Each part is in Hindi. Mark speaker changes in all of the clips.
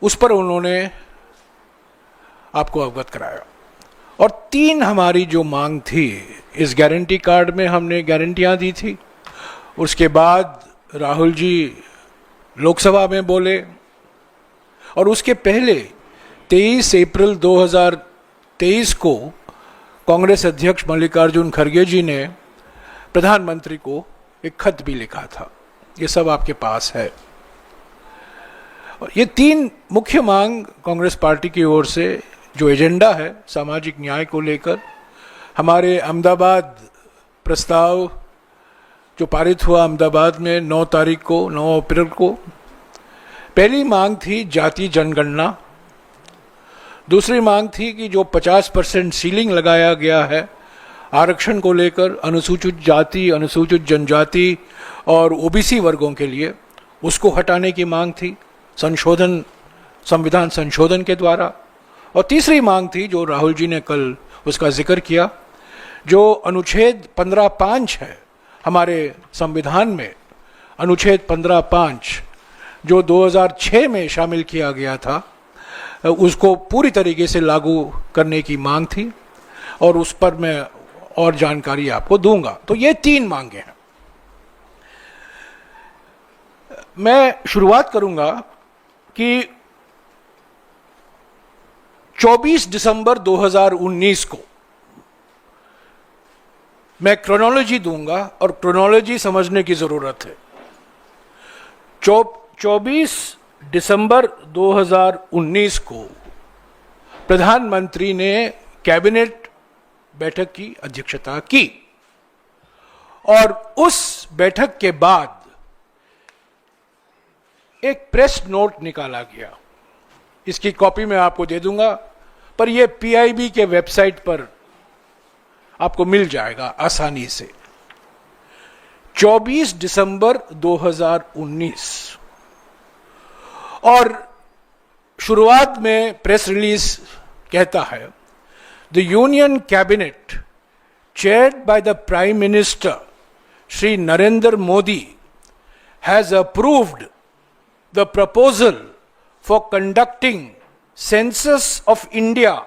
Speaker 1: उस पर उन्होंने आपको अवगत कराया। और 3 हमारी जो मांग थी, इस गारंटी कार्ड में हमने गारंटियां दी थी। उसके बाद राहुल जी लोकसभा में बोले, और उसके पहले 23 अप्रैल 2023 को कांग्रेस अध्यक्ष मल्लिकार्जुन खड़गे जी ने प्रधानमंत्री को एक खत भी लिखा था। ये सब आपके पास है। और ये 3 मुख्य मांग कांग्रेस पार्टी की ओर से जो एजेंडा है सामाजिक न्याय को लेकर, हमारे अहमदाबाद प्रस्ताव जो पारित हुआ अहमदाबाद में 9 अप्रैल को, पहली मांग थी जाति जनगणना। दूसरी मांग थी कि जो 50% सीलिंग लगाया गया है आरक्षण को लेकर अनुसूचित जाति, अनुसूचित जनजाति और ओबीसी वर्गों के लिए, उसको हटाने की मांग थी संविधान संशोधन के द्वारा। और तीसरी मांग थी जो राहुल जी ने कल उसका जिक्र किया, जो अनुच्छेद 15(5) है हमारे संविधान में, अनुच्छेद 15(5) जो 2006 में शामिल किया गया था, उसको पूरी तरीके से लागू करने की मांग थी। और उस पर मैं और जानकारी आपको दूंगा। तो ये 3 मांगे हैं। मैं शुरुआत करूंगा कि 24 दिसंबर 2019 को मैं क्रोनोलॉजी दूंगा, और क्रोनोलॉजी समझने की जरूरत है। 24 दिसंबर 2019 को प्रधानमंत्री ने कैबिनेट बैठक की अध्यक्षता की, और उस बैठक के बाद एक प्रेस नोट निकाला गया। इसकी कॉपी मैं आपको दे दूंगा, पर यह पीआईबी के वेबसाइट पर आपको मिल जाएगा आसानी से। 24 दिसंबर 2019, और शुरुआत में प्रेस रिलीज कहता है, the union cabinet chaired by the prime minister Shri Narendra Modi has approved the proposal for conducting census of India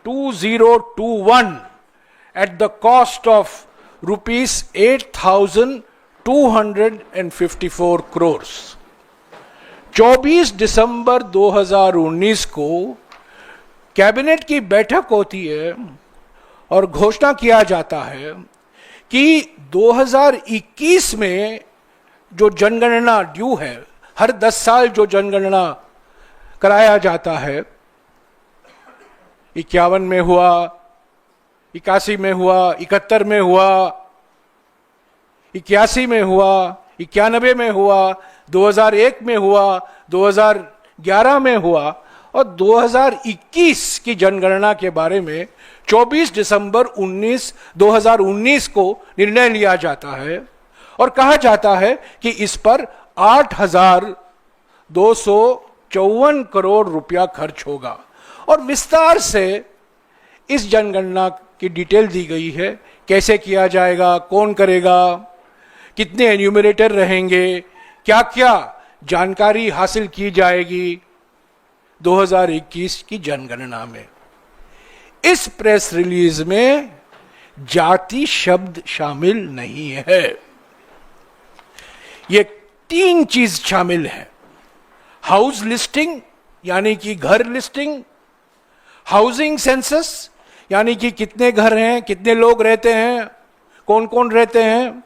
Speaker 1: 2021 at the cost of rupees 8,254 crores। 24 दिसंबर 2019 को कैबिनेट की बैठक होती है और घोषणा किया जाता है कि 2021 में जो जनगणना ड्यू है, हर 10 साल जो जनगणना कराया जाता है, 51 में हुआ, 81 में हुआ, 71 में हुआ, 81 में हुआ, 91 में हुआ, 2001 में हुआ, 2011 में हुआ, और 2021 की जनगणना के बारे में 24 दिसंबर 2019 को निर्णय लिया जाता है, और कहा जाता है कि इस पर 8,254 करोड़ रुपया खर्च होगा। और विस्तार से इस जनगणना की डिटेल दी गई है, कैसे किया जाएगा, कौन करेगा, कितने एन्यूमरेटर रहेंगे, क्या क्या जानकारी हासिल की जाएगी 2021 की जनगणना में। इस प्रेस रिलीज में जाति शब्द शामिल नहीं है। ये 3 चीज शामिल है, हाउस लिस्टिंग यानी कि घर लिस्टिंग, हाउसिंग सेंसस यानी कि कितने घर हैं, कितने लोग रहते हैं, कौन कौन रहते हैं,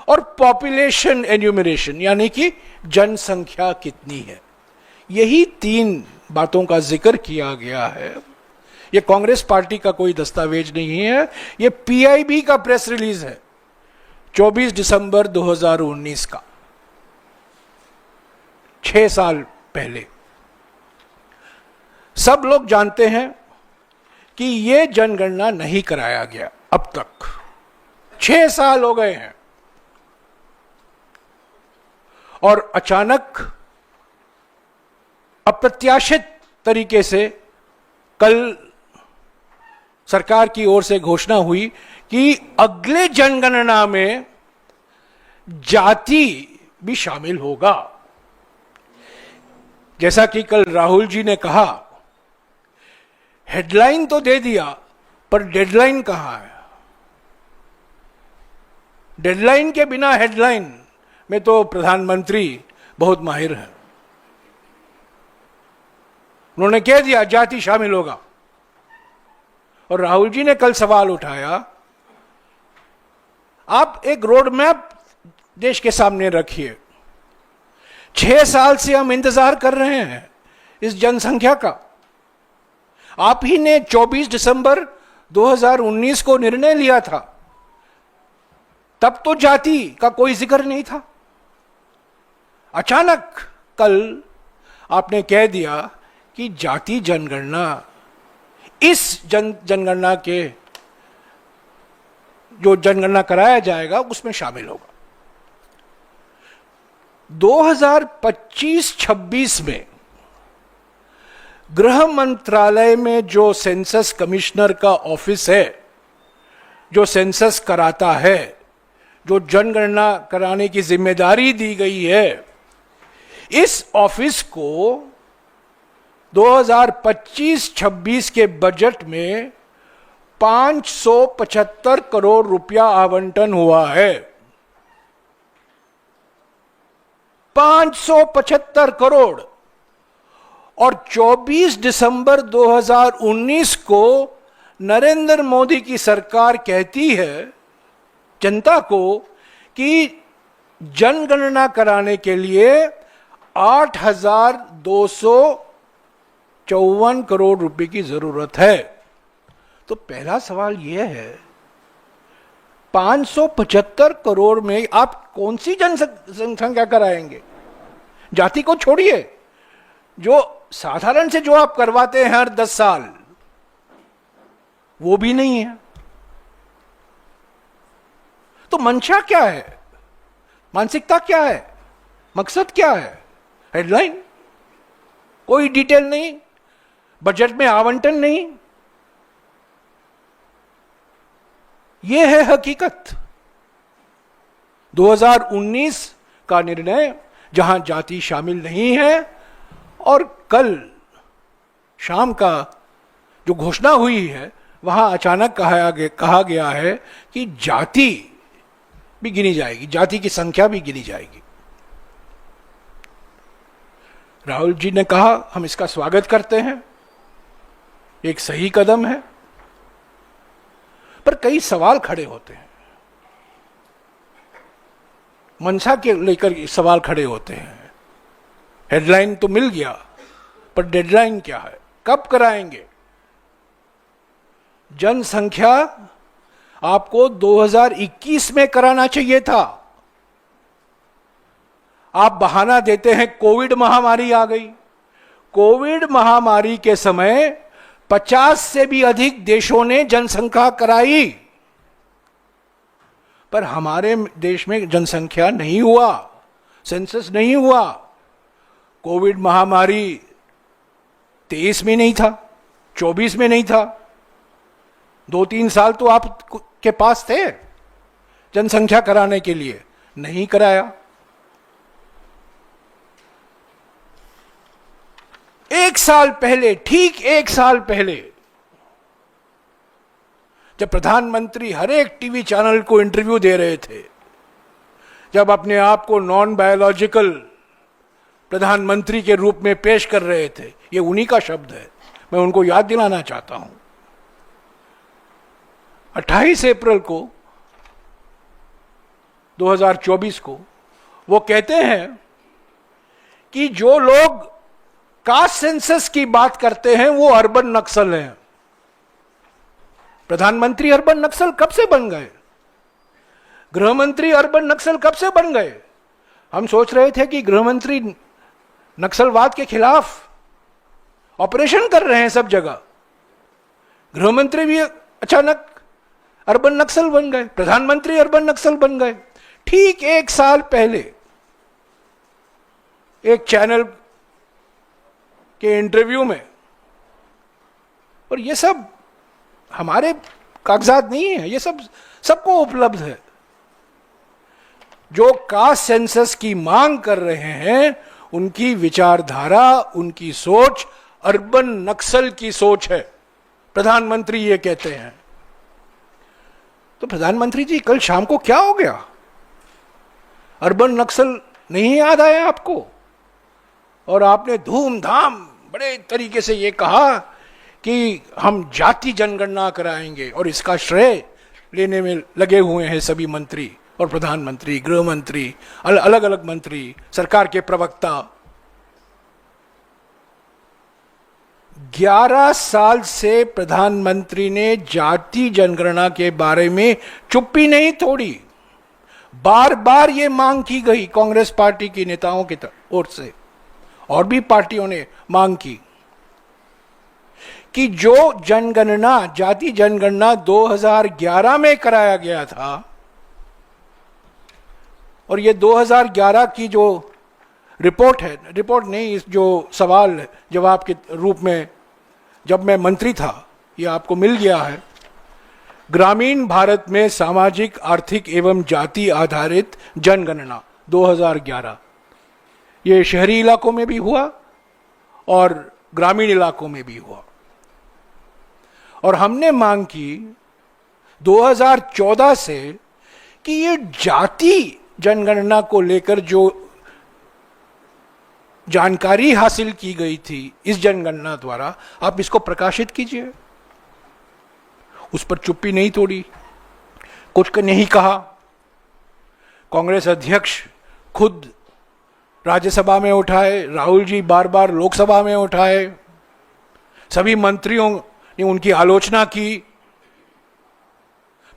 Speaker 1: और पॉपुलेशन एन्यूमरेशन यानी कि जनसंख्या कितनी है। यही 3 बातों का जिक्र किया गया है। यह कांग्रेस पार्टी का कोई दस्तावेज नहीं है, यह पीआईबी का प्रेस रिलीज है 24 दिसंबर 2019 का, 6 साल पहले। सब लोग जानते हैं कि यह जनगणना नहीं कराया गया अब तक, 6 साल हो गए हैं, और अचानक अप्रत्याशित तरीके से कल सरकार की ओर से घोषणा हुई कि अगले जनगणना में जाति भी शामिल होगा। जैसा कि कल राहुल जी ने कहा, हेडलाइन तो दे दिया पर डेडलाइन कहां है? डेडलाइन के बिना हेडलाइन में तो प्रधानमंत्री बहुत माहिर हैं। उन्होंने कह दिया जाति शामिल होगा, और राहुल जी ने कल सवाल उठाया, आप एक रोड मैप देश के सामने रखिए। 6 साल से हम इंतजार कर रहे हैं इस जनसंख्या का। आप ही ने 24 दिसंबर 2019 को निर्णय लिया था, तब तो जाति का कोई जिक्र नहीं था। अचानक कल आपने कह दिया कि जाति जनगणना इस जनगणना के जो जनगणना कराया जाएगा उसमें शामिल होगा। 2025-26 में गृह मंत्रालय में जो सेंसस कमिश्नर का ऑफिस है, जो सेंसस कराता है, जो जनगणना कराने की जिम्मेदारी दी गई है, इस ऑफिस को 2025-26 के बजट में 575 करोड़ रुपया आवंटन हुआ है। 575 करोड़। और 24 दिसंबर 2019 को नरेंद्र मोदी की सरकार कहती है जनता को कि जनगणना कराने के लिए 8,254 करोड़ रुपए की जरूरत है। तो पहला सवाल यह है, 575 करोड़ में आप कौन सी जनसंख्या कराएंगे? जाति को छोड़िए, जो साधारण से जो आप करवाते हैं हर 10 साल, वो भी नहीं है। तो मंशा क्या है? मानसिकता क्या है? मकसद क्या है? हेडलाइन, कोई डिटेल नहीं, बजट में आवंटन नहीं। यह है हकीकत। 2019 का निर्णय जहां जाति शामिल नहीं है, और कल शाम का जो घोषणा हुई है वहां अचानक कहा गया है कि जाति भी गिनी जाएगी, जाति की संख्या भी गिनी जाएगी। राहुल जी ने कहा हम इसका स्वागत करते हैं, एक सही कदम है, पर कई सवाल खड़े होते हैं। मंशा के लेकर सवाल खड़े होते हैं। हेडलाइन तो मिल गया, पर डेडलाइन क्या है? कब कराएंगे? जनसंख्या आपको 2021 में कराना चाहिए था। आप बहाना देते हैं कोविड महामारी आ गई। कोविड महामारी के समय 50 से भी अधिक देशों ने जनसंख्या कराई, पर हमारे देश में जनसंख्या नहीं हुआ, सेंसस नहीं हुआ। कोविड महामारी 23 में नहीं था, 24 में नहीं था। 2-3 साल तो आपके पास थे जनसंख्या कराने के लिए, नहीं कराया। एक साल पहले, ठीक 1 साल पहले, जब प्रधानमंत्री हर एक टीवी चैनल को इंटरव्यू दे रहे थे, जब अपने आप को नॉन बायोलॉजिकल प्रधानमंत्री के रूप में पेश कर रहे थे, ये उन्हीं का शब्द है, मैं उनको याद दिलाना चाहता हूं। 28 अप्रैल को 2024 को वो कहते हैं कि जो लोग कास्ट सेंसस की बात करते हैं वो अर्बन नक्सल हैं। प्रधानमंत्री अर्बन नक्सल कब से बन गए? गृहमंत्री अर्बन नक्सल कब से बन गए? हम सोच रहे थे कि गृहमंत्री नक्सलवाद के खिलाफ ऑपरेशन कर रहे हैं सब जगह। गृहमंत्री भी अचानक अर्बन नक्सल बन गए, प्रधानमंत्री अर्बन नक्सल बन गए। ठीक 1 साल पहले एक चैनल के इंटरव्यू में, और ये सब हमारे कागजात नहीं है, ये सब सबको उपलब्ध है, जो कास्ट सेंसस की मांग कर रहे हैं उनकी विचारधारा, उनकी सोच अर्बन नक्सल की सोच है। प्रधानमंत्री ये कहते हैं। तो प्रधानमंत्री जी, कल शाम को क्या हो गया? अर्बन नक्सल नहीं याद आया आपको? और आपने धूमधाम बड़े तरीके से ये कहा कि हम जाति जनगणना कराएंगे, और इसका श्रेय लेने में लगे हुए हैं सभी मंत्री और प्रधानमंत्री, गृह मंत्री, अलग अलग मंत्री, सरकार के प्रवक्ता। 11 साल से प्रधानमंत्री ने जाति जनगणना के बारे में चुप्पी नहीं तोड़ी। बार बार ये मांग की गई कांग्रेस पार्टी की नेताओं की ओर से, और भी पार्टियों ने मांग की कि जो जनगणना, जाति जनगणना 2011 में कराया गया था, और ये 2011 की जो रिपोर्ट है, रिपोर्ट नहीं, इस जो सवाल जवाब के रूप में जब मैं मंत्री था, ये आपको मिल गया है। ग्रामीण भारत में सामाजिक, आर्थिक एवं जाति आधारित जनगणना 2011, ये शहरी इलाकों में भी हुआ और ग्रामीण इलाकों में भी हुआ। और हमने मांग की 2014 से कि ये जाति जनगणना को लेकर जो जानकारी हासिल की गई थी इस जनगणना द्वारा, आप इसको प्रकाशित कीजिए। उस पर चुप्पी नहीं तोड़ी, कुछ नहीं कहा। कांग्रेस अध्यक्ष खुद राज्यसभा में उठाए, राहुल जी बार बार लोकसभा में उठाए, सभी मंत्रियों ने उनकी आलोचना की।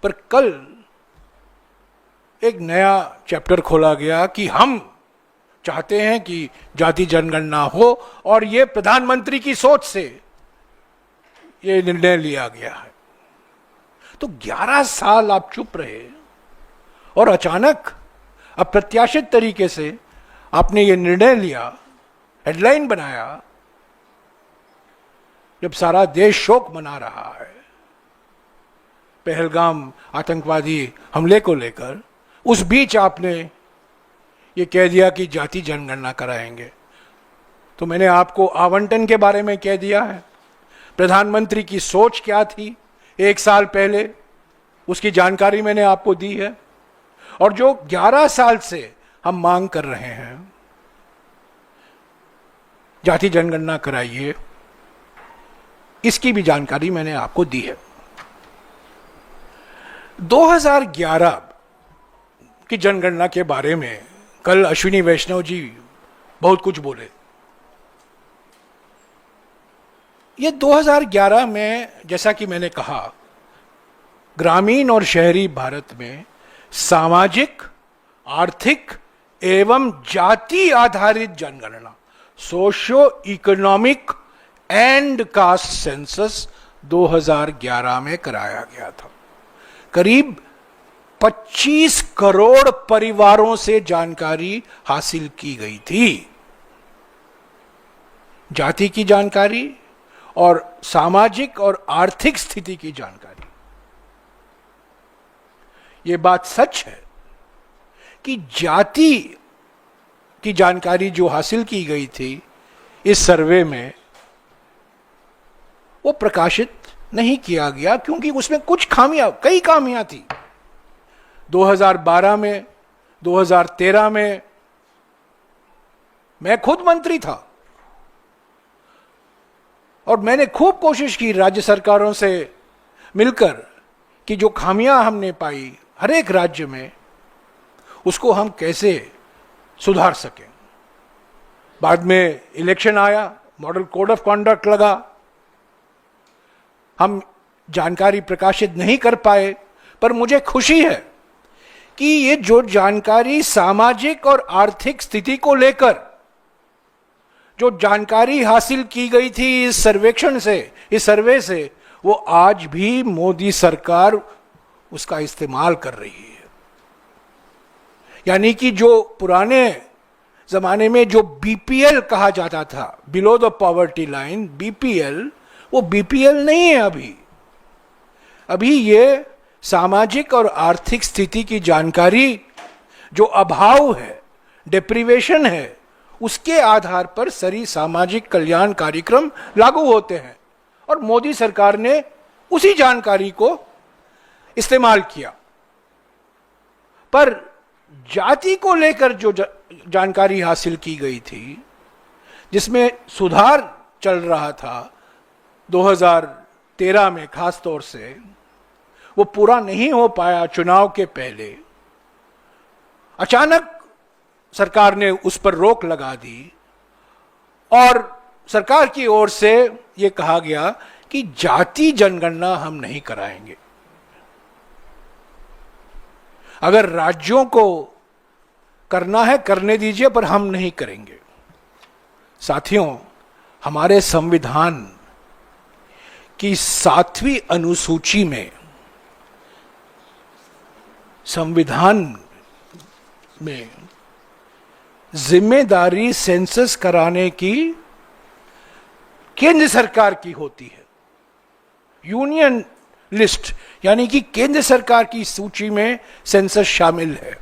Speaker 1: पर कल एक नया चैप्टर खोला गया कि हम चाहते हैं कि जाति जनगणना हो, और ये प्रधानमंत्री की सोच से ये निर्णय लिया गया है। तो 11 साल आप चुप रहे, और अचानक अप्रत्याशित तरीके से आपने ये निर्णय लिया, हेडलाइन बनाया, जब सारा देश शोक मना रहा है पहलगाम आतंकवादी हमले को लेकर। उस बीच आपने ये कह दिया कि जाति जनगणना कराएंगे। तो मैंने आपको आवंटन के बारे में कह दिया है, प्रधानमंत्री की सोच क्या थी 1 साल पहले, उसकी जानकारी मैंने आपको दी है। और जो 11 साल से हम मांग कर रहे हैं, जाति जनगणना कराइए, इसकी भी जानकारी मैंने आपको दी है। 2011 की जनगणना के बारे में कल अश्विनी वैष्णव जी बहुत कुछ बोले। ये 2011 में, जैसा कि मैंने कहा, ग्रामीण और शहरी भारत में सामाजिक, आर्थिक एवं जाति आधारित जनगणना, socio economic and caste census 2011 में कराया गया था। करीब 25 करोड़ परिवारों से जानकारी हासिल की गई थी, जाति की जानकारी और सामाजिक और आर्थिक स्थिति की जानकारी। यह बात सच है कि जाति की जानकारी जो हासिल की गई थी इस सर्वे में, वो प्रकाशित नहीं किया गया, क्योंकि उसमें कुछ खामियां, कई खामियां थी। 2012 में, 2013 में मैं खुद मंत्री था, और मैंने खूब कोशिश की राज्य सरकारों से मिलकर कि जो खामियां हमने पाई हर एक राज्य में, उसको हम कैसे सुधार सकें। बाद में इलेक्शन आया, मॉडल कोड ऑफ कॉन्डक्ट लगा, हम जानकारी प्रकाशित नहीं कर पाए। पर मुझे खुशी है कि ये जो जानकारी सामाजिक और आर्थिक स्थिति को लेकर जो जानकारी हासिल की गई थी इस सर्वेक्षण से, इस सर्वे से, वो आज भी मोदी सरकार उसका इस्तेमाल कर रही है। यानी कि जो पुराने जमाने में जो बीपीएल कहा जाता था, below the poverty line, BPL, वो बीपीएल नहीं है अभी ये सामाजिक और आर्थिक स्थिति की जानकारी, जो अभाव है, डिप्रीवेशन है, उसके आधार पर सारी सामाजिक कल्याण कार्यक्रम लागू होते हैं। और मोदी सरकार ने उसी जानकारी को इस्तेमाल किया। पर जाति को लेकर जो जानकारी हासिल की गई थी, जिसमें सुधार चल रहा था 2013 में खास तौर से, वो पूरा नहीं हो पाया चुनाव के पहले। अचानक सरकार ने उस पर रोक लगा दी और सरकार की ओर से यह कहा गया कि जाति जनगणना हम नहीं कराएंगे। अगर राज्यों को करना है करने दीजिए, पर हम नहीं करेंगे। साथियों, हमारे संविधान की 7वीं अनुसूची में, संविधान में जिम्मेदारी सेंसस कराने की केंद्र सरकार की होती है। यूनियन लिस्ट यानी कि केंद्र सरकार की सूची में सेंसस शामिल है।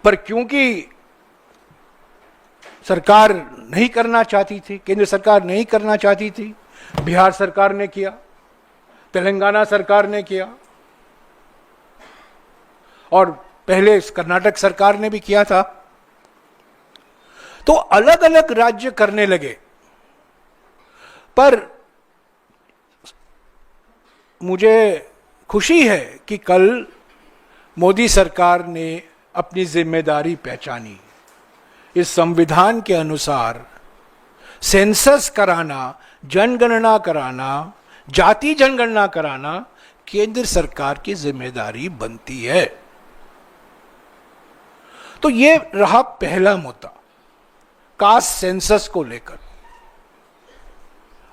Speaker 1: पर क्योंकि सरकार नहीं करना चाहती थी, केंद्र सरकार नहीं करना चाहती थी, बिहार सरकार ने किया, तेलंगाना सरकार ने किया और पहले कर्नाटक सरकार ने भी किया था। तो अलग अलग राज्य करने लगे। पर मुझे खुशी है कि कल मोदी सरकार ने अपनी जिम्मेदारी पहचानी। इस संविधान के अनुसार सेंसस कराना, जनगणना कराना, जाति जनगणना कराना केंद्र सरकार की जिम्मेदारी बनती है। तो ये रहा पहला मुद्दा, कास्ट सेंसस को लेकर।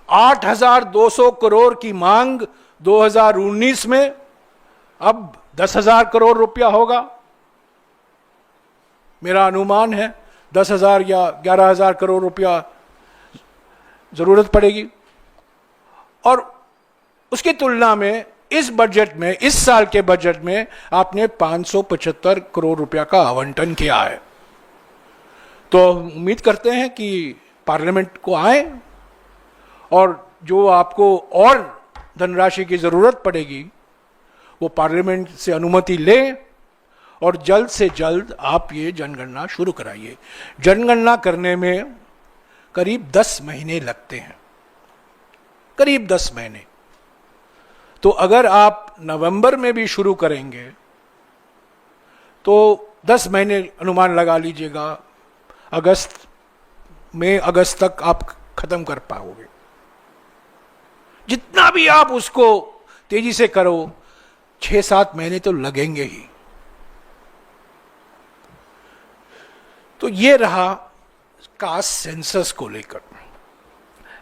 Speaker 1: 8,200 करोड़ की मांग 2019 में अब 10,000 करोड़ रुपया होगा। मेरा अनुमान है 10,000 या 11,000 करोड़ रुपया जरूरत पड़ेगी। और उसकी तुलना में इस बजट में, इस साल के बजट में आपने 575 करोड़ रुपया का आवंटन किया है। तो उम्मीद करते हैं कि पार्लियामेंट को आए और जो आपको और धनराशि की जरूरत पड़ेगी वो पार्लियामेंट से अनुमति लें और जल्द से जल्द आप ये जनगणना शुरू कराइए। जनगणना करने में करीब 10 महीने लगते हैं, करीब 10 महीने। तो अगर आप नवंबर में भी शुरू करेंगे तो 10 महीने अनुमान लगा लीजिएगा, अगस्त तक आप खत्म कर पाओगे। जितना भी आप उसको तेजी से करो, 6-7 महीने तो लगेंगे ही। तो ये रहा कास्ट सेंसस को लेकर।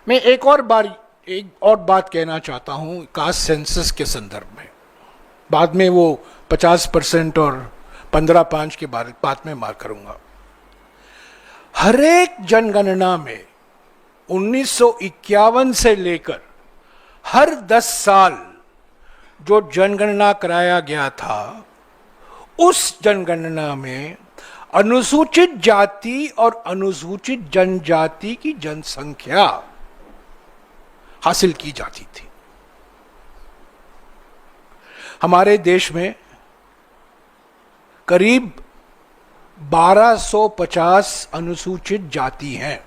Speaker 1: मैं एक और बात कहना चाहता हूं कास्ट सेंसस के संदर्भ में। बाद में वो 50% और 15.5 के बात में मार करूंगा। हर एक जनगणना में 1951 से लेकर हर 10 साल जो जनगणना कराया गया था, उस जनगणना में अनुसूचित जाति और अनुसूचित जनजाति की जनसंख्या हासिल की जाती थी। हमारे देश में करीब 1250 अनुसूचित जाति हैं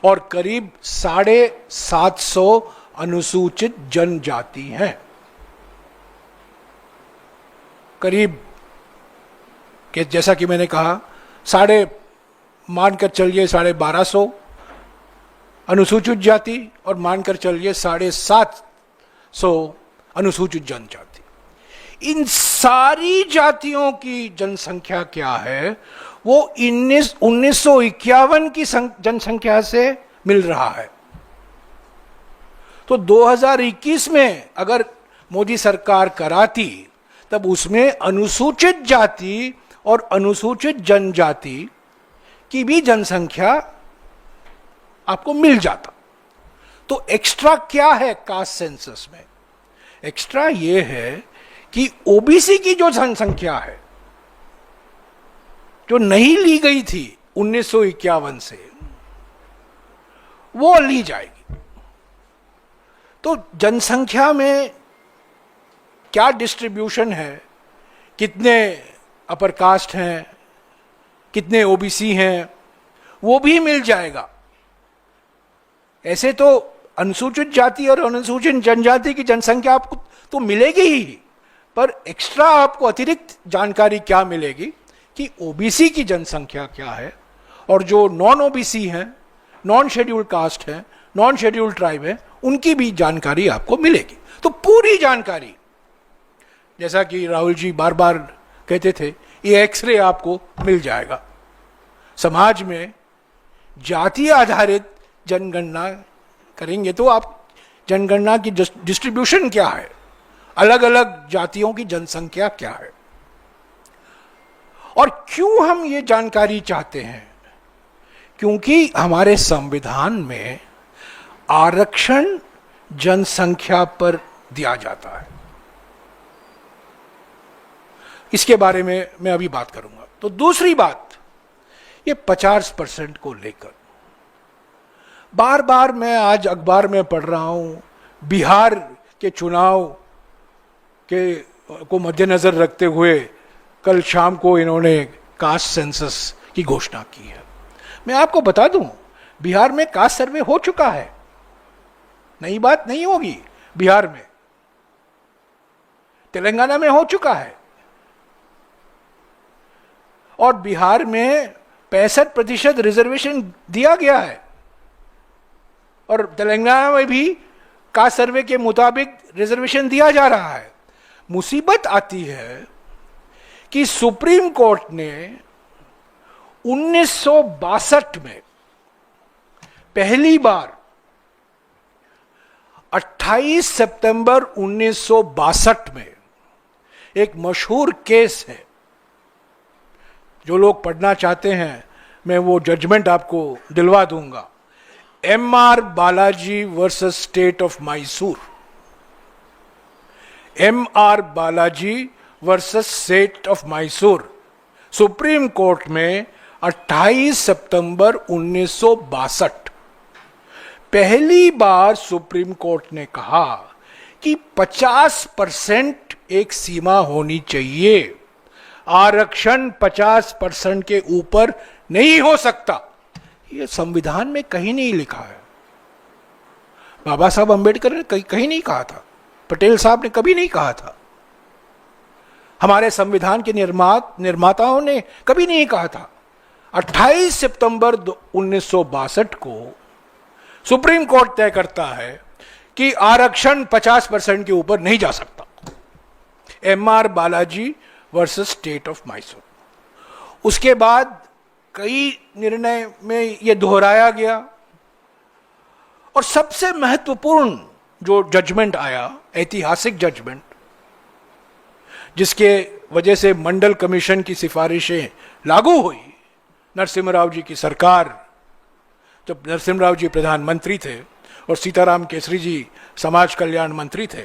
Speaker 1: और करीब 750 अनुसूचित जनजाति हैं। करीब कि जैसा कि मैंने कहा, मानकर चलिए 1250 अनुसूचित जाति और मानकर चलिए 750 अनुसूचित जनजाति। इन सारी जातियों की जनसंख्या क्या है, वो 1951 की जनसंख्या से मिल रहा है। तो 2021 में अगर मोदी सरकार कराती, तब उसमें अनुसूचित जाति और अनुसूचित जनजाति की भी जनसंख्या आपको मिल जाता। तो एक्स्ट्रा क्या है कास्ट सेंसस में? एक्स्ट्रा ये है कि ओबीसी की जो जनसंख्या है जो नहीं ली गई थी 1951 से, वो ली जाएगी। तो जनसंख्या में क्या डिस्ट्रीब्यूशन है, कितने अपर कास्ट हैं, कितने ओबीसी हैं, वो भी मिल जाएगा। ऐसे तो अनुसूचित जाति और अनुसूचित जनजाति की जनसंख्या आपको तो मिलेगी ही, पर एक्स्ट्रा आपको अतिरिक्त जानकारी क्या मिलेगी कि ओबीसी की जनसंख्या क्या है, और जो नॉन ओबीसी हैं, नॉन शेड्यूल्ड कास्ट हैं, नॉन शेड्यूल्ड ट्राइब है, उनकी भी जानकारी आपको मिलेगी। तो पूरी जानकारी, जैसा कि राहुल जी बार बार कहते थे, ये एक्सरे आपको मिल जाएगा। समाज में जाति आधारित जनगणना करेंगे तो आप जनगणना की डिस्ट्रीब्यूशन क्या है, अलग अलग जातियों की जनसंख्या क्या है, और क्यों हम ये जानकारी चाहते हैं, क्योंकि हमारे संविधान में आरक्षण जनसंख्या पर दिया जाता है। इसके बारे में मैं अभी बात करूंगा। तो दूसरी बात, ये 50% को लेकर बार बार मैं आज अखबार में पढ़ रहा हूं, बिहार के चुनाव के को मद्देनजर रखते हुए कल शाम को इन्होंने कास्ट सेंसस की घोषणा की है। मैं आपको बता दूं, बिहार में कास्ट सर्वे हो चुका है, नई बात नहीं होगी। बिहार में, तेलंगाना में हो चुका है, और बिहार में 65% रिजर्वेशन दिया गया है, और तेलंगाना में भी कास्ट सर्वे के मुताबिक रिजर्वेशन दिया जा रहा है। मुसीबत आती है कि सुप्रीम कोर्ट ने 1962 में पहली बार 28 सितंबर 1962 में एक मशहूर केस है, जो लोग पढ़ना चाहते हैं मैं वो जजमेंट आपको दिलवा दूंगा, MR Balaji versus state of Mysore. MR Balaji versus state of Mysore, supreme court में 28 सितंबर 1962। पहली बार सुप्रीम कोर्ट ने कहा कि 50% एक सीमा होनी चाहिए, आरक्षण 50% के ऊपर नहीं हो सकता। यह संविधान में कहीं नहीं लिखा है। बाबा साहब अंबेडकर ने कहीं नहीं कहा था, पटेल साहब ने कभी नहीं कहा था, हमारे संविधान के निर्माताओं ने कभी नहीं कहा था। 28 सितंबर 1962 को सुप्रीम कोर्ट तय करता है कि आरक्षण 50% के ऊपर नहीं जा सकता। MR Balaji versus state of Mysore. उसके बाद कई निर्णय में यह दोहराया गया, और सबसे महत्वपूर्ण जो जजमेंट आया, ऐतिहासिक जजमेंट, जिसके वजह से मंडल कमीशन की सिफारिशें लागू हुई, नरसिम्हा जी की सरकार, जब नरसिम्हा जी प्रधानमंत्री थे और सीताराम केसरी जी समाज कल्याण मंत्री थे,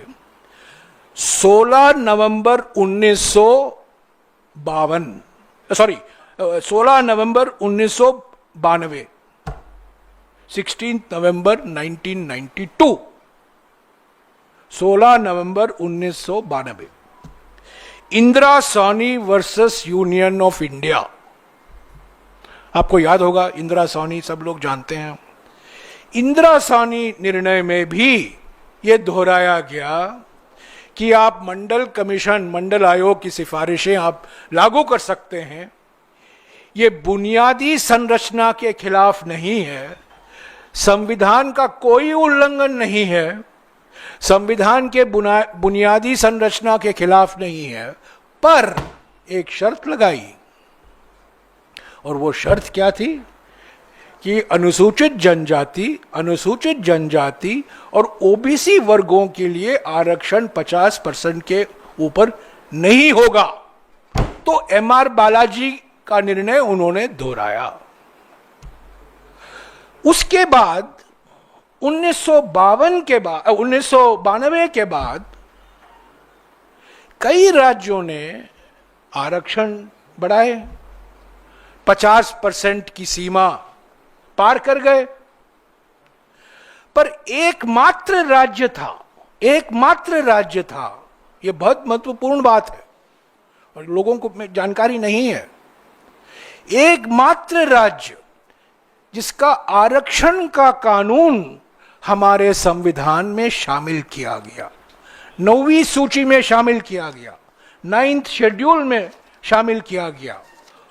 Speaker 1: 16 नवंबर 1992, 16 नवंबर 1992, 16 नवंबर 1992, Indira Sawhney versus Union of India. आपको याद होगा, इंदिरा सोनी सब लोग जानते हैं। इंदिरा सोनी निर्णय में भी यह दोहराया गया कि आप मंडल कमीशन, मंडल आयोग की सिफारिशें आप लागू कर सकते हैं, ये बुनियादी संरचना के खिलाफ नहीं है, संविधान का कोई उल्लंघन नहीं है, संविधान के बुनियादी संरचना के खिलाफ नहीं है, पर एक शर्त लगाई, और वो शर्त क्या थी कि अनुसूचित जनजाति और ओबीसी वर्गों के लिए आरक्षण 50% के ऊपर नहीं होगा। तो एमआर बालाजी का निर्णय उन्होंने दोहराया। उसके बाद 1992 के बाद कई राज्यों ने आरक्षण बढ़ाए। 50% की सीमा पार कर गए। पर एकमात्र राज्य था, यह बहुत महत्वपूर्ण बात है और लोगों को जानकारी नहीं है, एकमात्र राज्य जिसका आरक्षण का कानून हमारे संविधान में शामिल किया गया, 9वीं सूची में शामिल किया गया, 9th शेड्यूल में शामिल किया गया,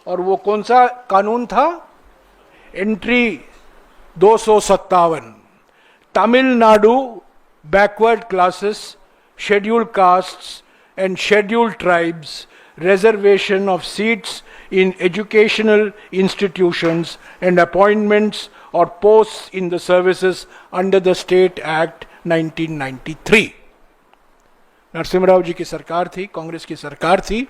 Speaker 1: और वो कौन सा कानून था? Entry 257, Tamil Nadu backward classes, scheduled castes and scheduled tribes, reservation of seats in educational institutions and appointments or posts in the services under the State Act 1993। Narasimha जी की सरकार थी, कांग्रेस की सरकार थी।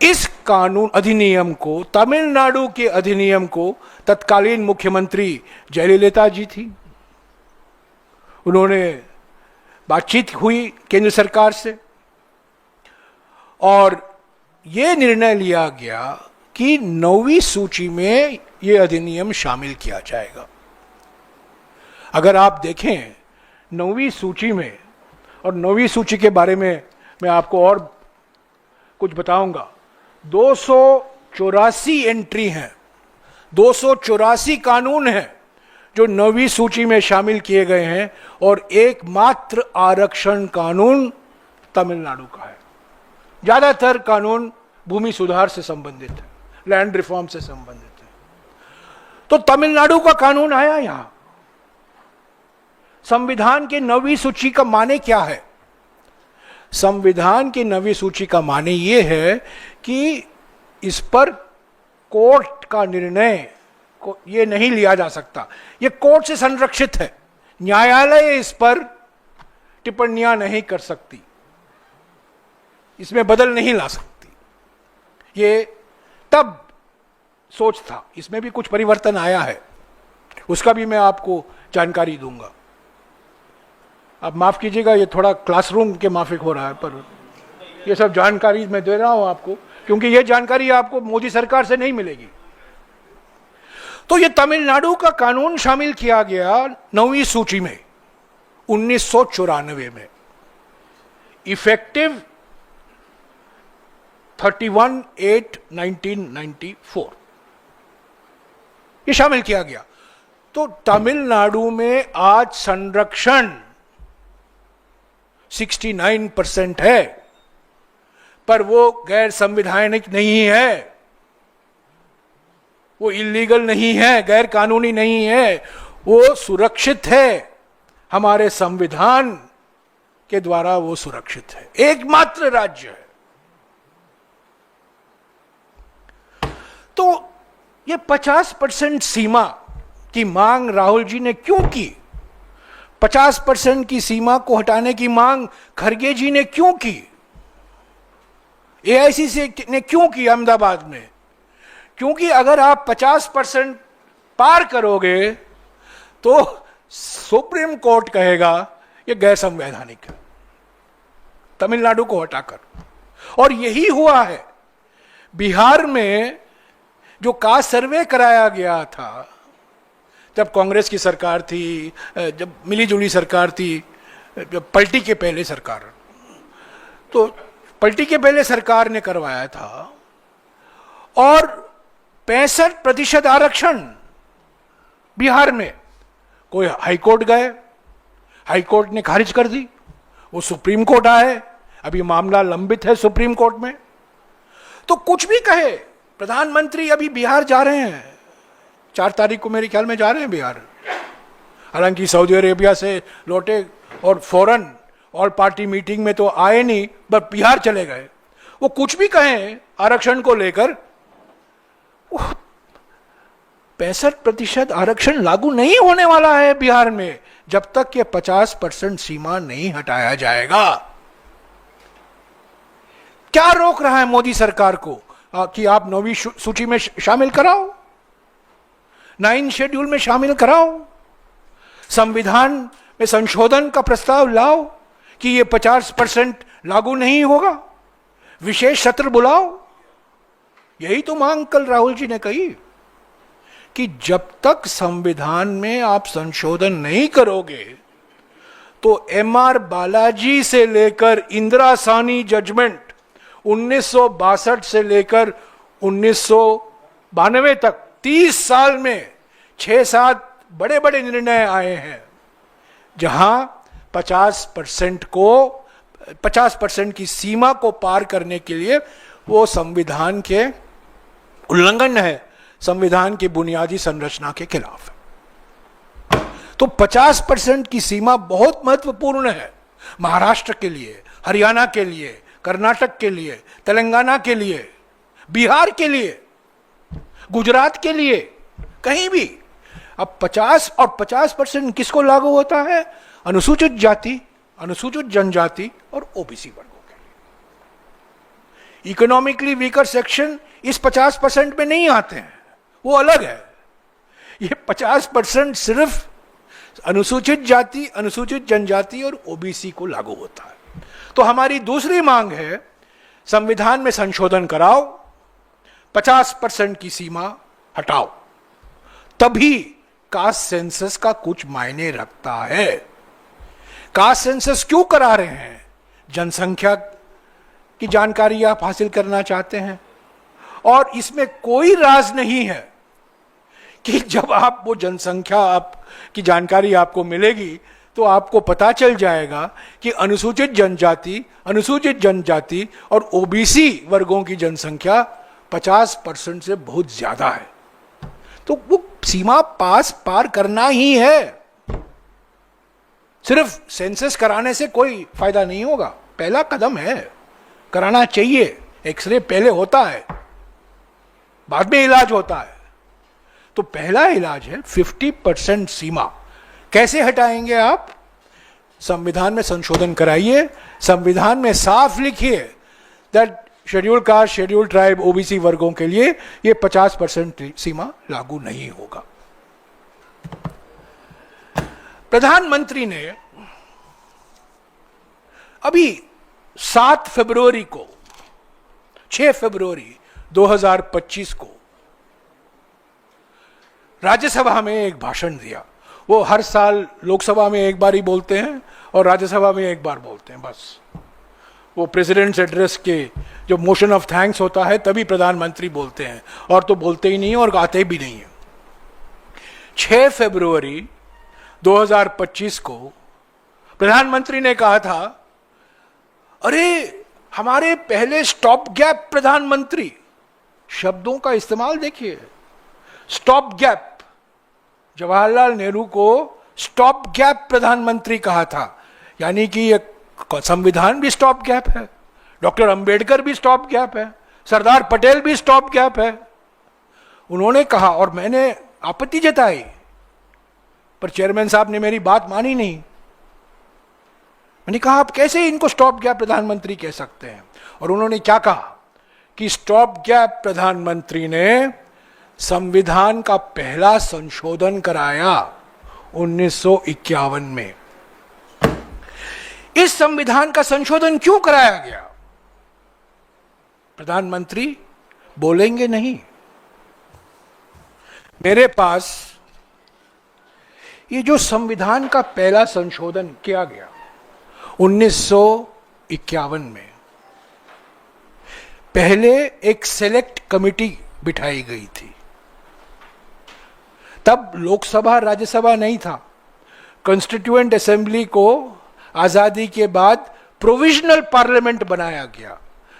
Speaker 1: इस कानून अधिनियम को, तमिलनाडु के अधिनियम को तत्कालीन मुख्यमंत्री जयललिता जी थी। उन्होंने बातचीत हुई केंद्र सरकार से और यह निर्णय लिया गया कि 9वीं सूची में यह अधिनियम शामिल किया जाएगा। अगर आप देखें 9वीं सूची में, और 9वीं सूची के बारे में मैं आपको और कुछ बताऊंगा, 284 एंट्री हैं, 284 कानून हैं जो 9वीं सूची में शामिल किए गए हैं, और एकमात्र आरक्षण कानून तमिलनाडु का है। ज्यादातर कानून भूमि सुधार से संबंधित है, लैंड रिफॉर्म से संबंधित है। तो तमिलनाडु का कानून आया यहां। संविधान के 9वीं सूची का माने क्या है? संविधान की 9वीं सूची का माने यह है कि इस पर कोर्ट का निर्णय को यह नहीं लिया जा सकता, यह कोर्ट से संरक्षित है, न्यायालय इस पर टिप्पणियां नहीं कर सकती, इसमें बदल नहीं ला सकती। ये तब सोच था, इसमें भी कुछ परिवर्तन आया है, उसका भी मैं आपको जानकारी दूंगा। अब माफ कीजिएगा, ये थोड़ा क्लासरूम के माफिक हो रहा है, पर ये सब जानकारी मैं दे रहा हूं आपको, क्योंकि ये जानकारी आपको मोदी सरकार से नहीं मिलेगी। तो ये तमिलनाडु का कानून शामिल किया गया 9वीं सूची में 1994 में, इफेक्टिव 31/8/1994 ये शामिल किया गया। तो तमिलनाडु में आज संरक्षण 69% है, पर वो गैर संवैधानिक नहीं है, वो इलीगल नहीं है, गैर कानूनी नहीं है, वो सुरक्षित है, हमारे संविधान के द्वारा वो सुरक्षित है, एकमात्र राज्य है। तो ये 50% सीमा की मांग राहुल जी ने क्यों की? 50% की सीमा को हटाने की मांग खड़गे जी ने क्यों की? एआईसीसी ने क्यों की अहमदाबाद में? क्योंकि अगर आप 50% पार करोगे तो सुप्रीम कोर्ट कहेगा यह गैर संवैधानिक है, तमिलनाडु को हटाकर। और यही हुआ है। बिहार में जो कास्ट सर्वे कराया गया था, जब कांग्रेस की सरकार थी, जब मिलीजुली सरकार थी, जब पलटी के पहले सरकार, तो पलटी के पहले सरकार ने करवाया था, और 65% आरक्षण बिहार में। कोई हाईकोर्ट गए, हाईकोर्ट ने खारिज कर दी, वो सुप्रीम कोर्ट आए, अभी मामला लंबित है सुप्रीम कोर्ट में। तो कुछ भी कहे, प्रधानमंत्री अभी बिहार जा रहे हैं, 4 तारीख को मेरे ख्याल में जा रहे हैं बिहार, हालांकि सऊदी अरेबिया से लौटे और फौरन ऑल पार्टी मीटिंग में तो आए नहीं, बस बिहार चले गए। वो कुछ भी कहें आरक्षण को लेकर, 65% आरक्षण लागू नहीं होने वाला है बिहार में जब तक ये 50% सीमा नहीं हटाया जाएगा। क्या रोक रहा है मोदी सरकार को कि आप 9वीं सूची में शामिल कराओ, 9 शेड्यूल में शामिल कराओ, संविधान में संशोधन का प्रस्ताव लाओ कि ये 50% लागू नहीं होगा, विशेष सत्र बुलाओ। यही तो मांग कल राहुल जी ने कही कि जब तक संविधान में आप संशोधन नहीं करोगे तो एमआर बालाजी से लेकर इंदिरा साहनी जजमेंट 1962 से लेकर 1992 तक 30 साल में 6-7 बड़े बड़े निर्णय आए हैं जहां 50% की सीमा को पार करने के लिए वो संविधान के उल्लंघन है, संविधान की बुनियादी संरचना के खिलाफ है। तो 50% की सीमा बहुत महत्वपूर्ण है महाराष्ट्र के लिए, हरियाणा के लिए, कर्नाटक के लिए, तेलंगाना के लिए, बिहार के लिए, गुजरात के लिए, कहीं भी। अब 50% किसको लागू होता है? अनुसूचित जाति, अनुसूचित जनजाति और ओबीसी वर्गों के लिए। इकोनॉमिकली वीकर सेक्शन इस 50% में नहीं आते हैं, वो अलग है। ये 50% सिर्फ अनुसूचित जाति, अनुसूचित जनजाति और ओबीसी को लागू होता है। तो हमारी दूसरी मांग है संविधान में संशोधन कराओ, 50% की सीमा हटाओ, तभी कास्ट सेंसस का कुछ मायने रखता है। कास्ट सेंसस क्यों करा रहे हैं? जनसंख्या की जानकारी आप हासिल करना चाहते हैं, और इसमें कोई राज नहीं है कि जब आप वो जनसंख्या की जानकारी आपको मिलेगी तो आपको पता चल जाएगा कि अनुसूचित जनजाति और ओबीसी वर्गों की जनसंख्या 50% से बहुत ज्यादा है। तो वो सीमा पार करना ही है। सिर्फ सेंसस कराने से कोई फायदा नहीं होगा, पहला कदम है, कराना चाहिए। एक्सरे पहले होता है, बाद में इलाज होता है। तो पहला इलाज है 50% सीमा। कैसे हटाएंगे आप? संविधान में संशोधन कराइए, संविधान में साफ लिखिए that schedule caste, schedule tribe, OBC वर्गों के लिए ये 50% सीमा लागू नहीं होगा। प्रधानमंत्री ने अभी 6 फरवरी 2025 को राज्यसभा में एक भाषण दिया। वो हर साल लोकसभा में एक बार ही बोलते हैं और राज्यसभा में एक बार बोलते हैं, बस। वो प्रेसिडेंट्स एड्रेस के जो मोशन ऑफ थैंक्स होता है तभी प्रधानमंत्री बोलते हैं, और तो बोलते ही नहीं और आते भी नहीं है। 6 फरवरी 2025 को प्रधानमंत्री ने कहा था, अरे हमारे पहले स्टॉप गैप प्रधानमंत्री, शब्दों का इस्तेमाल देखिए, स्टॉप गैप, जवाहरलाल नेहरू को स्टॉप गैप प्रधानमंत्री कहा था, यानी कि संविधान भी स्टॉप गैप है, डॉक्टर अंबेडकर भी स्टॉप गैप है, सरदार पटेल भी स्टॉप गैप है। उन्होंने कहा, और मैंने आपत्ति जताई, पर चेयरमैन साहब ने मेरी बात मानी नहीं। मैंने कहा, आप कैसे इनको स्टॉप गैप प्रधानमंत्री कह सकते हैं? और उन्होंने क्या कहा कि स्टॉप गैप प्रधानमंत्री ने संविधान का पहला संशोधन कराया 1951 में। इस संविधान का संशोधन क्यों कराया गया? प्रधानमंत्री बोलेंगे नहीं। मेरे पास ये जो संविधान का पहला संशोधन किया गया 1951 में, पहले एक सेलेक्ट कमिटी बिठाई गई थी। तब लोकसभा राज्यसभा नहीं था, कॉन्स्टिट्यूएंट असेंबली को आजादी के बाद प्रोविजनल पार्लियामेंट बनाया गया।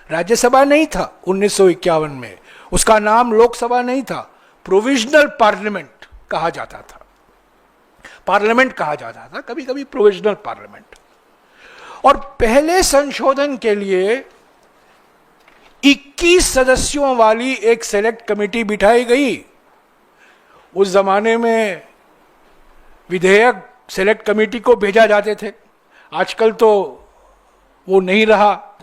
Speaker 1: राज्यसभा नहीं था 1951 में, उसका नाम लोकसभा नहीं था, प्रोविजनल पार्लियामेंट कहा जाता था, पार्लियामेंट कहा जाता था, कभी कभी प्रोविजनल पार्लियामेंट। और पहले संशोधन के लिए 21 सदस्यों वाली एक सेलेक्ट कमेटी बिठाई गई। उस जमाने में विधेयक सेलेक्ट कमेटी को भेजा जाते थे, आजकल तो वो नहीं रहा।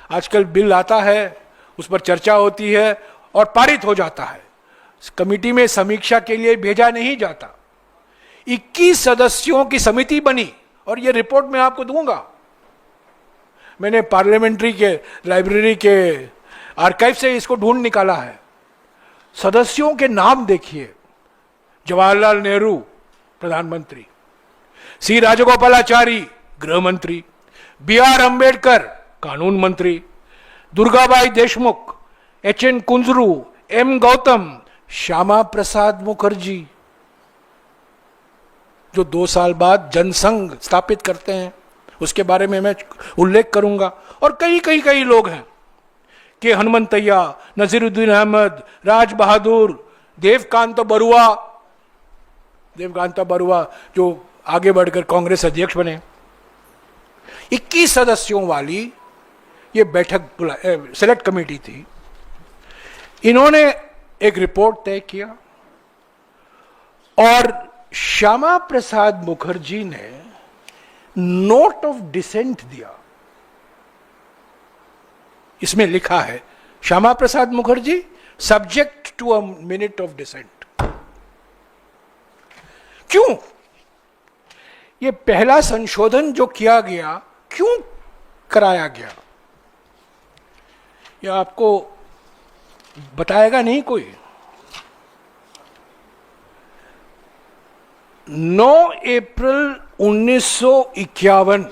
Speaker 1: आजकल बिल आता है, उस पर चर्चा होती है और पारित हो जाता है, कमेटी में समीक्षा के लिए भेजा नहीं जाता। 21 सदस्यों की समिति बनी और ये रिपोर्ट मैं आपको दूंगा। मैंने पार्लियामेंट्री के लाइब्रेरी के आर्काइव से इसको ढूंढ निकाला है, सदस्यों के नाम देखिए। जवाहरलाल नेहरू प्रधानमंत्री, सी राजगोपालाचारी गृह मंत्री, बी आर अंबेडकर कानून मंत्री, Durgabai Deshmukh, H N Kunzru, M Gautam, Shyama Prasad Mukherjee जो 2 साल बाद जनसंघ स्थापित करते हैं, उसके बारे में मैं उल्लेख करूंगा। और कई कई कई लोग हैं के हनुमंतैया, नजीरुद्दीन अहमद, राज बहादुर, देवकांत बरुआ जो आगे बढ़कर कांग्रेस अध्यक्ष बने। 21 सदस्यों वाली ये बैठक सेलेक्ट कमेटी थी। इन्होंने एक रिपोर्ट तय किया और श्यामा प्रसाद मुखर्जी ने नोट ऑफ डिसेंट दिया। इसमें लिखा है Shyama Prasad Mukherjee subject to a minute of dissent. क्यों? यह पहला संशोधन जो किया गया, क्यों कराया गया, यह आपको बताएगा नहीं कोई। 9 अप्रैल 1951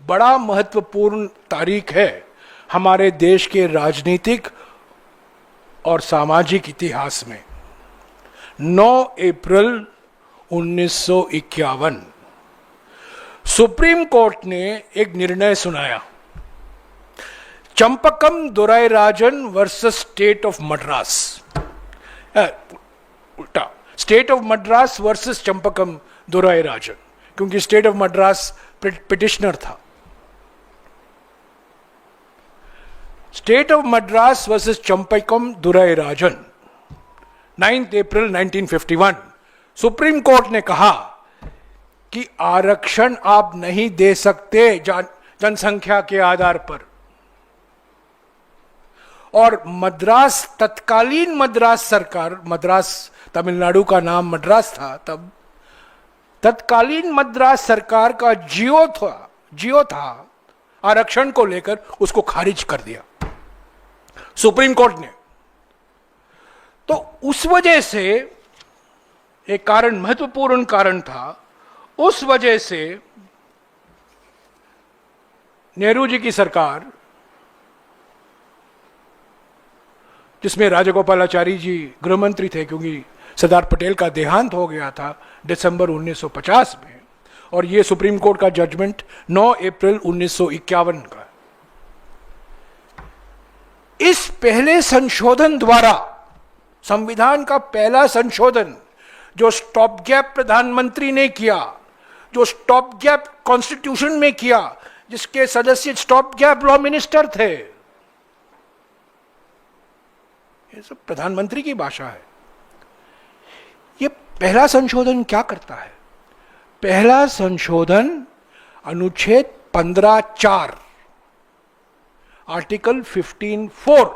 Speaker 1: बड़ा महत्वपूर्ण तारीख है हमारे देश के राजनीतिक और सामाजिक इतिहास में। 9 अप्रैल 1951 सुप्रीम कोर्ट ने एक निर्णय सुनाया, Champakam Dorairajan versus state of Madras. उल्टा, state of Madras versus Champakam Dorairajan, क्योंकि स्टेट ऑफ मद्रास पिटिशनर था। State of Madras versus Champakam Dorairajan, 9 अप्रैल 1951। सुप्रीम कोर्ट ने कहा कि आरक्षण आप नहीं दे सकते जनसंख्या के आधार पर। और मद्रास, तत्कालीन मद्रास सरकार, मद्रास तमिलनाडु का नाम मद्रास था तब, तत्कालीन मद्रास सरकार का जियो था आरक्षण को लेकर, उसको खारिज कर दिया सुप्रीम कोर्ट ने। तो उस वजह से एक कारण, महत्वपूर्ण कारण था, उस वजह से नेहरू जी की सरकार, जिसमें राजगोपालाचारी जी गृह मंत्री थे, क्योंकि सरदार पटेल का देहांत हो गया था दिसंबर 1950 में, और यह सुप्रीम कोर्ट का जजमेंट 9 अप्रैल 1951 का। इस पहले संशोधन द्वारा, संविधान का पहला संशोधन जो स्टॉप गैप प्रधानमंत्री ने किया, जो स्टॉप गैप कॉन्स्टिट्यूशन में किया, जिसके सदस्य स्टॉप गैप लॉ मिनिस्टर थे, ये सब प्रधानमंत्री की भाषा है। ये पहला संशोधन क्या करता है? पहला संशोधन अनुच्छेद 15(4) आर्टिकल 15(4)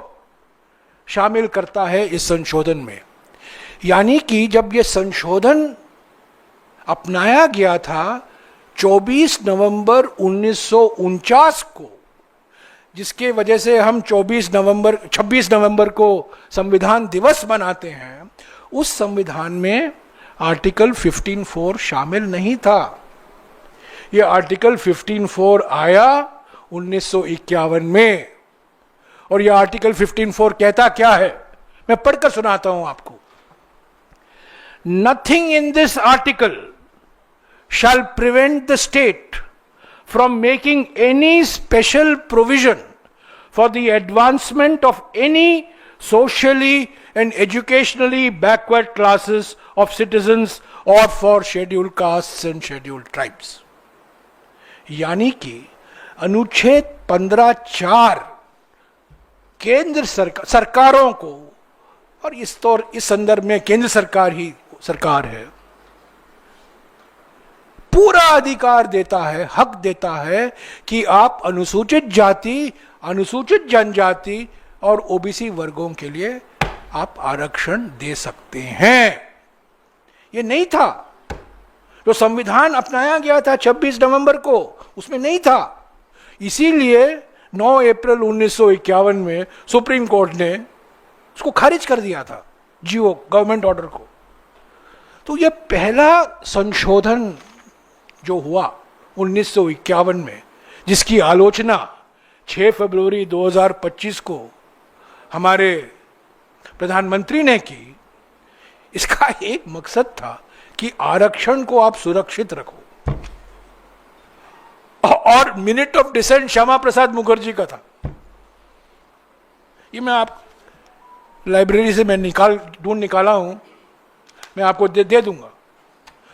Speaker 1: शामिल करता है इस संशोधन में। यानी कि जब यह संशोधन अपनाया गया था 24 नवंबर 1949 को, जिसके वजह से हम 26 नवंबर को संविधान दिवस मनाते हैं, उस संविधान में आर्टिकल 15(4) शामिल नहीं था। यह आर्टिकल 15(4) आया 1951 में। और यह आर्टिकल 15(4) कहता क्या है, मैं पढ़कर सुनाता हूं आपको। Nothing in this article shall prevent the state from making any special provision for the advancement of any socially and educationally backward classes of citizens or for scheduled castes and scheduled tribes। यानी कि अनुच्छेद 15(4) केंद्र सरकारों को, और इस संदर्भ में केंद्र सरकार ही सरकार है, पूरा अधिकार देता है, हक देता है कि आप अनुसूचित जाति, अनुसूचित जनजाति और ओबीसी वर्गों के लिए आप आरक्षण दे सकते हैं। ये नहीं था जो संविधान अपनाया गया था 26 नवंबर को, उसमें नहीं था। इसीलिए 9 अप्रैल 1951 में सुप्रीम कोर्ट ने उसको खारिज कर दिया था, जीओ गवर्नमेंट ऑर्डर को। तो यह पहला संशोधन जो हुआ 1951 में, जिसकी आलोचना 6 फरवरी 2025 को हमारे प्रधानमंत्री ने की, इसका एक मकसद था कि आरक्षण को आप सुरक्षित रखो। और minute of decent Shyama Prasad Mukherjee का था। ये मैं आप लाइब्रेरी से मैं ढूंढ निकाला हूं, मैं आपको दे दूंगा।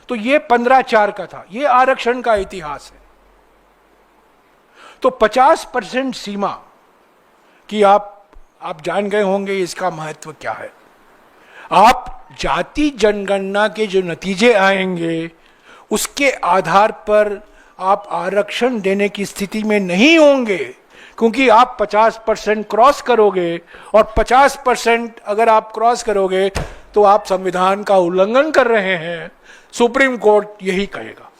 Speaker 1: तो ये 15/4 का था। ये आरक्षण का इतिहास है। तो 50% सीमा की आप जान गए होंगे इसका महत्व क्या है। आप जाति जनगणना के जो नतीजे आएंगे उसके आधार पर आप आरक्षण देने की स्थिति में नहीं होंगे, क्योंकि आप 50% क्रॉस करोगे, और 50% अगर आप क्रॉस करोगे तो आप संविधान का उल्लंघन कर रहे हैं। सुप्रीम कोर्ट यही कहेगा।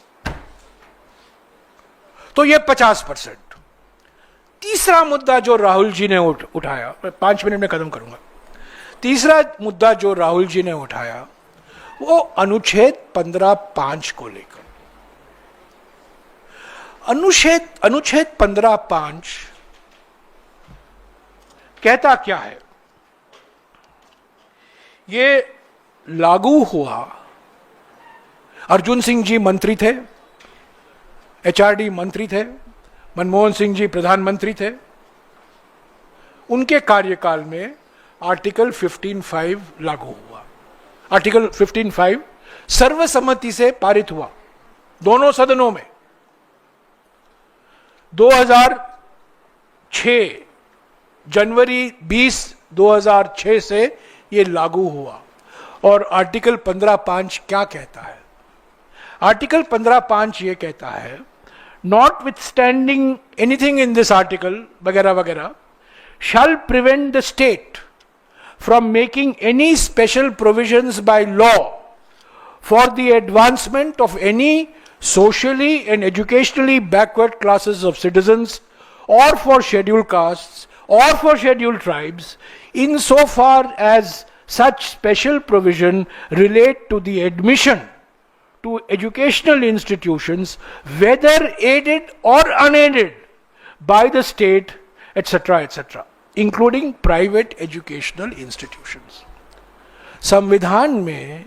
Speaker 1: तो ये 50%। तीसरा मुद्दा जो राहुल जी ने उठाया, मैं 5 मिनट में खत्म करूंगा। तीसरा मुद्दा जो राहुल जी ने उठाया वो अनुच्छेद 15(5) को लेकर। अनुच्छेद 15(5) कहता क्या है? ये लागू हुआ, अर्जुन सिंह जी मंत्री थे, एचआरडी मंत्री थे, मनमोहन सिंह जी प्रधानमंत्री थे। उनके कार्यकाल में आर्टिकल 15(5) लागू हुआ। आर्टिकल 15(5) सर्वसम्मति से पारित हुआ दोनों सदनों में। 2006 जनवरी 20 2006 से ये लागू हुआ। और आर्टिकल 15(5) क्या कहता है? आर्टिकल 15(5) ये कहता है, notwithstanding anything in this article वगैरह वगैरह, shall prevent the state from making any special provisions by law for the advancement of any socially and educationally backward classes of citizens, or for scheduled castes, or for scheduled tribes, insofar as such special provision relate to the admission to educational institutions, whether aided or unaided by the state, etc., etc., including private educational institutions. संविधान में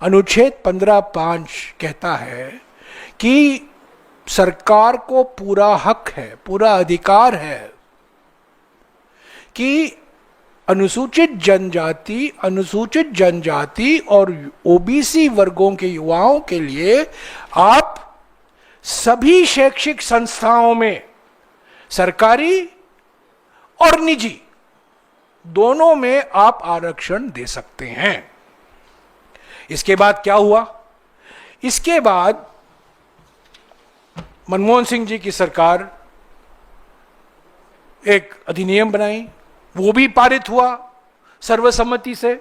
Speaker 1: अनुच्छेद 15(5) कहता है कि सरकार को पूरा हक है, पूरा अधिकार है कि अनुसूचित जनजाति और ओबीसी वर्गों के युवाओं के लिए आप सभी शैक्षिक संस्थाओं में, सरकारी और निजी, दोनों में आप आरक्षण दे सकते हैं। इसके बाद क्या हुआ? इसके बाद मनमोहन सिंह जी की सरकार एक अधिनियम बनाई, वो भी पारित हुआ सर्वसम्मति से।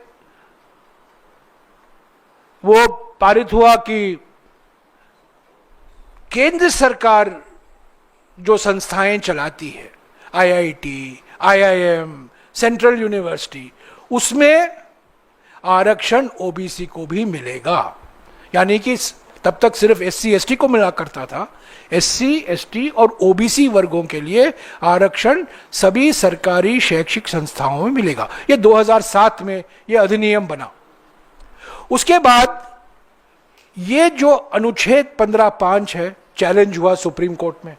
Speaker 1: वो पारित हुआ कि केंद्र सरकार जो संस्थाएं चलाती है, आईआईटी, आईआईएम, सेंट्रल यूनिवर्सिटी, उसमें आरक्षण ओबीसी को भी मिलेगा। यानी कि तब तक सिर्फ एससी एसटी को मिला करता था। एससी एसटी और ओबीसी वर्गों के लिए आरक्षण सभी सरकारी शैक्षिक संस्थाओं में मिलेगा। यह 2007 में यह अधिनियम बना। उसके बाद ये जो अनुच्छेद 15(5) है, चैलेंज हुआ सुप्रीम कोर्ट में,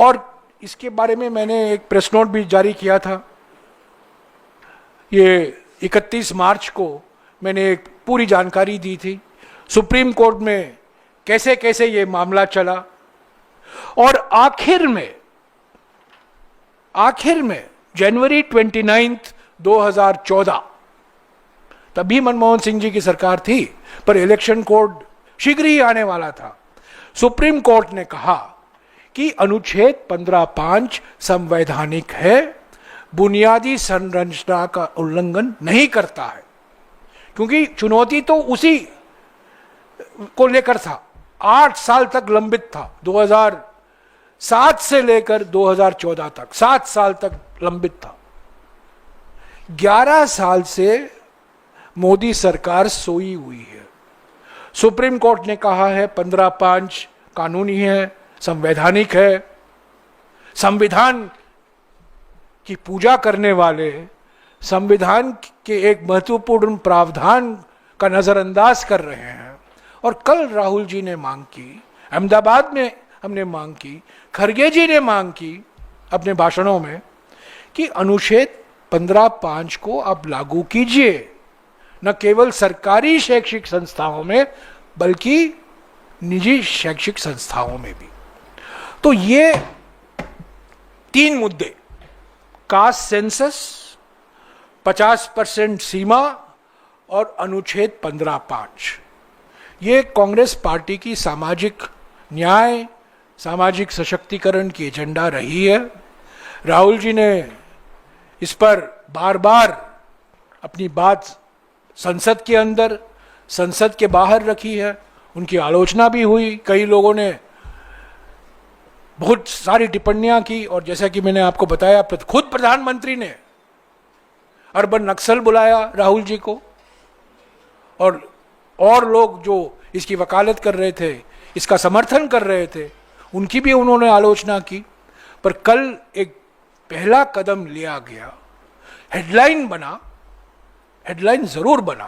Speaker 1: और इसके बारे में मैंने एक प्रेस नोट भी जारी किया था। ये 31 मार्च को मैंने एक पूरी जानकारी दी थी सुप्रीम कोर्ट में कैसे कैसे ये मामला चला। और आखिर में जनवरी 29, 2014, तभी मनमोहन सिंह जी की सरकार थी, पर इलेक्शन कोड शीघ्र ही आने वाला था। सुप्रीम कोर्ट ने कहा कि अनुच्छेद 15(5) संवैधानिक है, बुनियादी संरचना का उल्लंघन नहीं करता है, क्योंकि चुनौती तो उसी को लेकर था। 8 साल तक लंबित था, 2007 से लेकर 2014 तक 7 साल तक लंबित था। 11 साल से मोदी सरकार सोई हुई है। सुप्रीम कोर्ट ने कहा है 15(5) कानूनी है, संवैधानिक है। संविधान की पूजा करने वाले संविधान के एक महत्वपूर्ण प्रावधान का नजरअंदाज कर रहे हैं। और कल राहुल जी ने मांग की, अहमदाबाद में हमने मांग की, खरगे जी ने मांग की अपने भाषणों में कि अनुच्छेद 15(5) को आप लागू कीजिए, न केवल सरकारी शैक्षिक संस्थाओं में बल्कि निजी शैक्षिक संस्थाओं में भी। तो ये 3 मुद्दे, कास्ट सेंसस, 50% सीमा और अनुच्छेद 15(5), ये कांग्रेस पार्टी की सामाजिक न्याय, सामाजिक सशक्तिकरण की एजेंडा रही है। राहुल जी ने इस पर बार बार अपनी बात संसद के अंदर, संसद के बाहर रखी है। उनकी आलोचना भी हुई, कई लोगों ने बहुत सारी टिप्पणियां की, और जैसा कि मैंने आपको बताया, खुद प्रधानमंत्री ने अर्बन नक्सल बुलाया राहुल जी को, और लोग जो इसकी वकालत कर रहे थे, इसका समर्थन कर रहे थे, उनकी भी उन्होंने आलोचना की। पर कल एक पहला कदम लिया गया, हेडलाइन बना, हेडलाइन जरूर बना,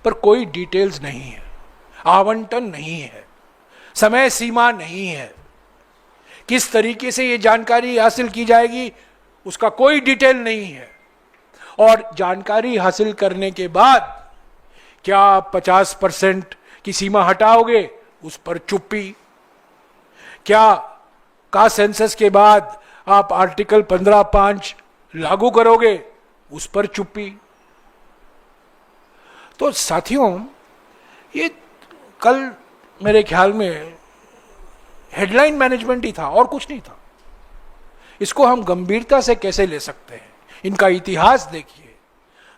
Speaker 1: पर कोई डिटेल्स नहीं है, आवंटन नहीं है, समय सीमा नहीं है, किस तरीके से ये जानकारी हासिल की जाएगी उसका कोई डिटेल नहीं है। और जानकारी हासिल करने के बाद क्या आप 50% की सीमा हटाओगे, उस पर चुप्पी। क्या कास्ट सेंसस के बाद आप आर्टिकल 15(5) लागू करोगे, उस पर चुप्पी। तो साथियों, ये कल मेरे ख्याल में हेडलाइन मैनेजमेंट ही था और कुछ नहीं था। इसको हम गंभीरता से कैसे ले सकते हैं? इनका इतिहास देखिए।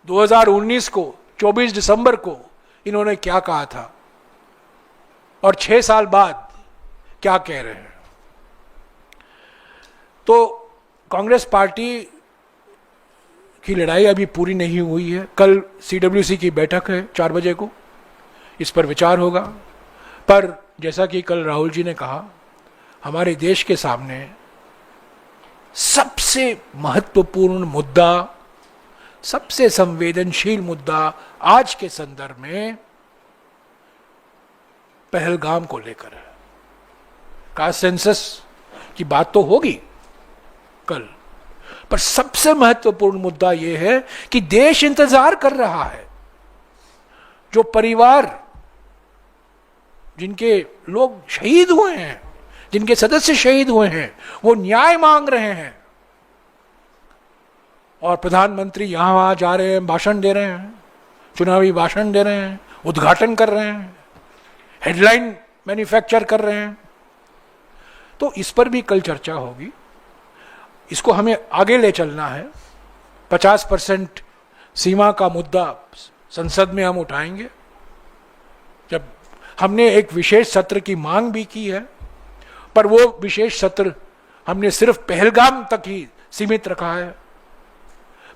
Speaker 1: 2019 को 24 दिसंबर को इन्होंने क्या कहा था और 6 साल बाद क्या कह रहे हैं। तो कांग्रेस पार्टी की लड़ाई अभी पूरी नहीं हुई है। कल CWC की बैठक है 4 बजे को, इस पर विचार होगा। पर जैसा कि कल राहुल जी ने कहा, हमारे देश के सामने सबसे महत्वपूर्ण मुद्दा, सबसे संवेदनशील मुद्दा आज के संदर्भ में पहलगाम को लेकर है। कास्ट सेंसस की बात तो होगी कल, पर सबसे महत्वपूर्ण मुद्दा यह है कि देश इंतजार कर रहा है। जो परिवार, जिनके लोग शहीद हुए हैं, जिनके सदस्य शहीद हुए हैं, वो न्याय मांग रहे हैं। और प्रधानमंत्री यहां वहां जा रहे हैं, भाषण दे रहे हैं, चुनावी भाषण दे रहे हैं, उद्घाटन कर रहे हैं, हेडलाइन मैन्युफैक्चर कर रहे हैं। तो इस पर भी कल चर्चा होगी। इसको हमें आगे ले चलना है। 50% सीमा का मुद्दा संसद में हम उठाएंगे। जब हमने एक विशेष सत्र की मांग भी की है, पर वो विशेष सत्र हमने सिर्फ पहलगाम तक ही सीमित रखा है।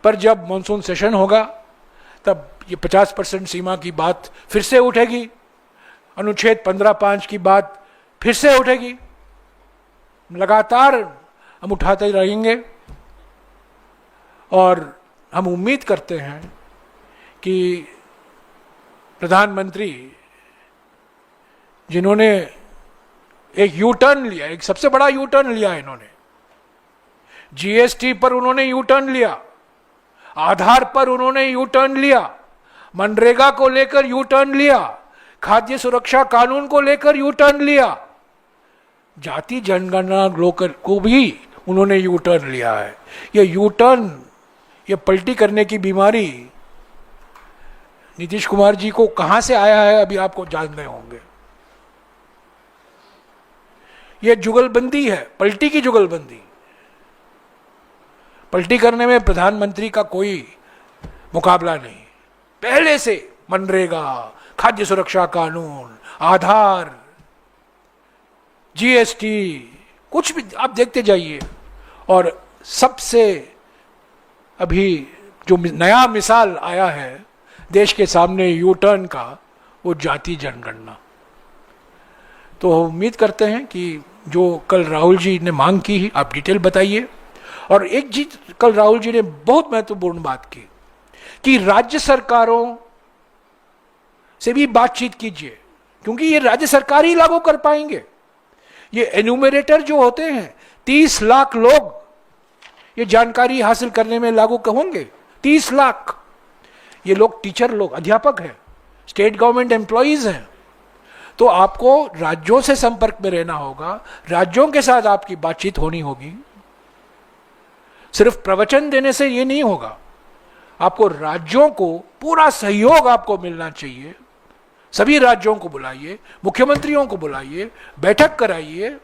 Speaker 1: पर जब मॉनसून सेशन होगा तब ये 50% सीमा की बात फिर से उठेगी, अनुच्छेद 15(5) की बात फिर से उठेगी। लगातार हम उठाते रहेंगे और हम उम्मीद करते हैं कि प्रधानमंत्री, जिन्होंने एक यू टर्न लिया, एक सबसे बड़ा यू टर्न लिया इन्होंने, GST पर उन्होंने यू टर्न लिया, आधार पर उन्होंने यू टर्न लिया, मनरेगा को लेकर यू टर्न लिया, खाद्य सुरक्षा कानून को लेकर यू टर्न लिया, जाति जनगणना लोकर को भी उन्होंने यू टर्न लिया है। ये यू टर्न, ये पलटी करने की बीमारी नीतीश कुमार जी को कहां से आया है, अभी आपको जान रहे होंगे। ये जुगलबंदी है, पलटी की जुगलबंदी। पलटी करने में प्रधानमंत्री का कोई मुकाबला नहीं। पहले से मनरेगा, खाद्य सुरक्षा कानून, आधार, GST, कुछ भी आप देखते जाइए। और सबसे अभी जो नया मिसाल आया है देश के सामने यू टर्न का, वो जाति जनगणना। तो उम्मीद करते हैं कि जो कल राहुल जी ने मांग की, आप डिटेल बताइए। और एक चीज कल राहुल जी ने बहुत महत्वपूर्ण बात की कि राज्य सरकारों से भी बातचीत कीजिए, क्योंकि ये राज्य सरकार ही लागू कर पाएंगे। ये एन्यूमरेटर जो होते हैं, 30 लाख लोग ये जानकारी हासिल करने में लागू होंगे। 30 लाख ये लोग टीचर लोग, अध्यापक हैं, स्टेट गवर्नमेंट एम्प्लॉइज हैं। तो आपको राज्यों से संपर्क में रहना होगा, राज्यों के साथ आपकी बातचीत होनी होगी। सिर्फ प्रवचन देने से ये नहीं होगा, आपको राज्यों को पूरा सहयोग आपको मिलना चाहिए। सभी राज्यों को बुलाइए, मुख्यमंत्रियों को बुलाइए, बैठक कराइए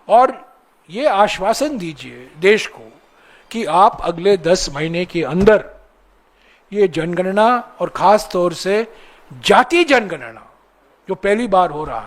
Speaker 1: और ये आश्वासन दीजिए देश को कि आप अगले 10 महीने के अंदर ये जनगणना और खास तौर से जाति जनगणना जो पहली बार हो रहा है,